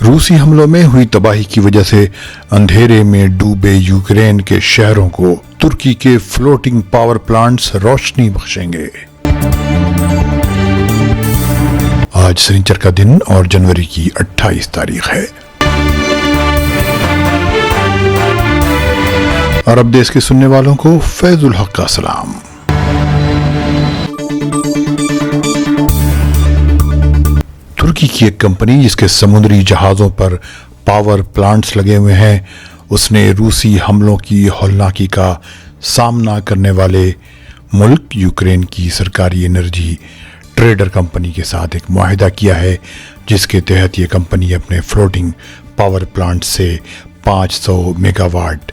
روسی حملوں میں ہوئی تباہی کی وجہ سے اندھیرے میں ڈوبے یوکرین کے شہروں کو ترکی کے فلوٹنگ پاور پلانٹس روشنی بخشیں گے۔ آج سنیچر کا دن اور جنوری کی 28 تاریخ ہے۔ عرب دیش کے سننے والوں کو فیض الحق کا سلام۔ ترکی کی ایک کمپنی جس کے سمندری جہازوں پر پاور پلانٹس لگے ہوئے ہیں، اس نے روسی حملوں کی ہولناکی کا سامنا کرنے والے ملک یوکرین کی سرکاری انرجی ٹریڈر کمپنی کے ساتھ ایک معاہدہ کیا ہے، جس کے تحت یہ کمپنی اپنے فلوٹنگ پاور پلانٹ سے 500 میگا واٹ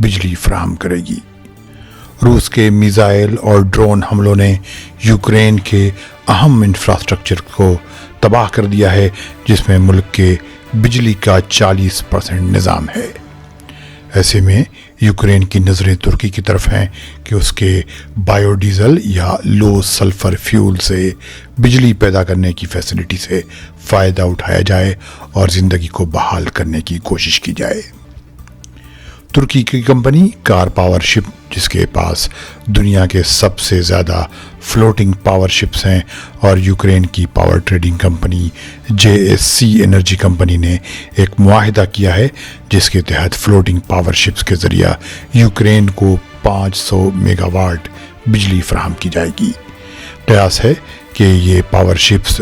بجلی فراہم کرے گی۔ روس کے میزائل اور ڈرون حملوں نے یوکرین کے اہم انفراسٹرکچر کو تباہ کر دیا ہے، جس میں ملک کے بجلی کا 40% نظام ہے۔ ایسے میں یوکرین کی نظریں ترکی کی طرف ہیں کہ اس کے بایو ڈیزل یا لو سلفر فیول سے بجلی پیدا کرنے کی فیسلٹی سے فائدہ اٹھایا جائے اور زندگی کو بحال کرنے کی کوشش کی جائے۔ ترکی کی کمپنی کار پاور شپ، جس کے پاس دنیا کے سب سے زیادہ فلوٹنگ پاور شپس ہیں، اور یوکرین کی power trading company JSC energy company نے ایک معاہدہ کیا ہے، جس کے تحت فلوٹنگ پاور شپس کے ذریعہ یوکرین کو 500 میگا واٹ بجلی فراہم کی جائے گی۔ قیاس ہے کہ یہ پاور شپس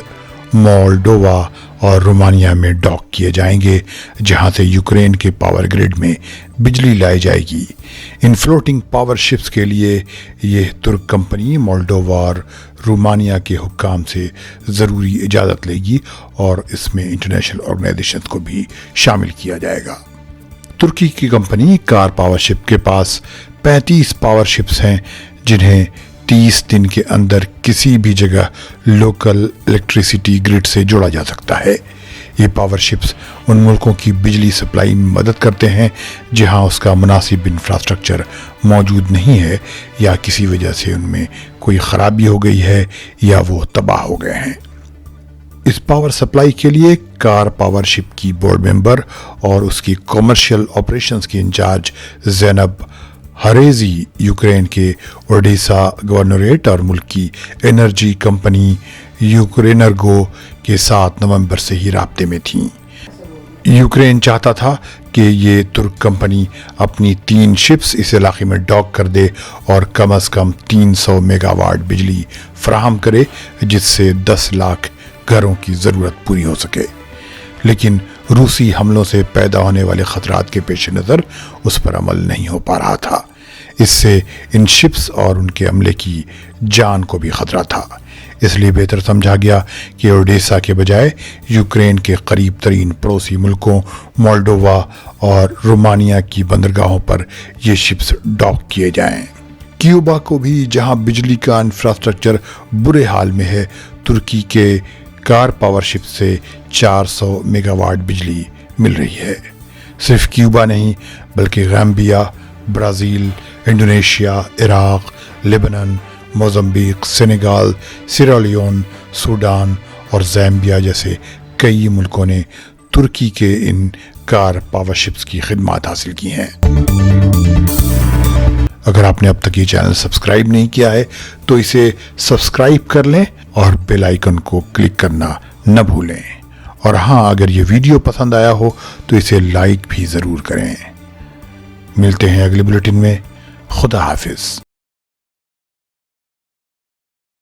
مولڈووا اور رومانیہ میں ڈاک کیے جائیں گے، جہاں سے یوکرین کے پاور گریڈ میں بجلی لائی جائے گی۔ ان فلوٹنگ پاور شپس کے لیے یہ ترک کمپنی مولڈووا اور رومانیہ کے حکام سے ضروری اجازت لے گی، اور اس میں انٹرنیشنل آرگنائزیشن کو بھی شامل کیا جائے گا۔ ترکی کی کمپنی کار پاور شپ کے پاس 35 پاور شپس ہیں، جنہیں 30 دن کے اندر کسی بھی جگہ لوکل الیکٹریسٹی گرڈ سے جوڑا جا سکتا ہے۔ یہ پاور شپس ان ملکوں کی بجلی سپلائی میں مدد کرتے ہیں جہاں اس کا مناسب انفراسٹرکچر موجود نہیں ہے، یا کسی وجہ سے ان میں کوئی خرابی ہو گئی ہے یا وہ تباہ ہو گئے ہیں۔ اس پاور سپلائی کے لیے کار پاور شپ کی بورڈ ممبر اور اس کی کمرشل آپریشنز کی انچارج زینب ہریزی یوکرین کے اوڈیسا گورنریٹ اور ملک کی انرجی کمپنی یوکرینرگو کے 7 نومبر سے ہی رابطے میں تھیں۔ یوکرین چاہتا تھا کہ یہ ترک کمپنی اپنی 3 شپس اس علاقے میں ڈاک کر دے اور کم از کم 300 میگا واٹ بجلی فراہم کرے، جس سے 10 لاکھ گھروں کی ضرورت پوری ہو سکے۔ لیکن روسی حملوں سے پیدا ہونے والے خطرات کے پیش نظر اس پر عمل نہیں ہو پا رہا تھا۔ اس سے ان شپس اور ان کے عملے کی جان کو بھی خطرہ تھا۔ اس لیے بہتر سمجھا گیا کہ اوڈیسا کے بجائے یوکرین کے قریب ترین پڑوسی ملکوں مولڈووا اور رومانیہ کی بندرگاہوں پر یہ شپس ڈاک کیے جائیں۔ کیوبا کو بھی، جہاں بجلی کا انفراسٹرکچر برے حال میں ہے، ترکی کے کار پاور شپ سے 400 میگا واٹ بجلی مل رہی ہے۔ صرف کیوبا نہیں بلکہ گامبیا، برازیل، انڈونیشیا، عراق، لبنان، موزمبیق، سینیگال، سیرالیون، سوڈان اور زامبیا جیسے کئی ملکوں نے ترکی کے ان کار پاور شپس کی خدمات حاصل کی ہیں۔ اگر آپ نے اب تک یہ چینل سبسکرائب نہیں کیا ہے تو اسے سبسکرائب کر لیں اور بیل آئیکن کو کلک کرنا نہ بھولیں، اور ہاں، اگر یہ ویڈیو پسند آیا ہو تو اسے لائک بھی ضرور کریں۔ ملتے ہیں اگلے بلیٹن میں۔ خدا حافظ۔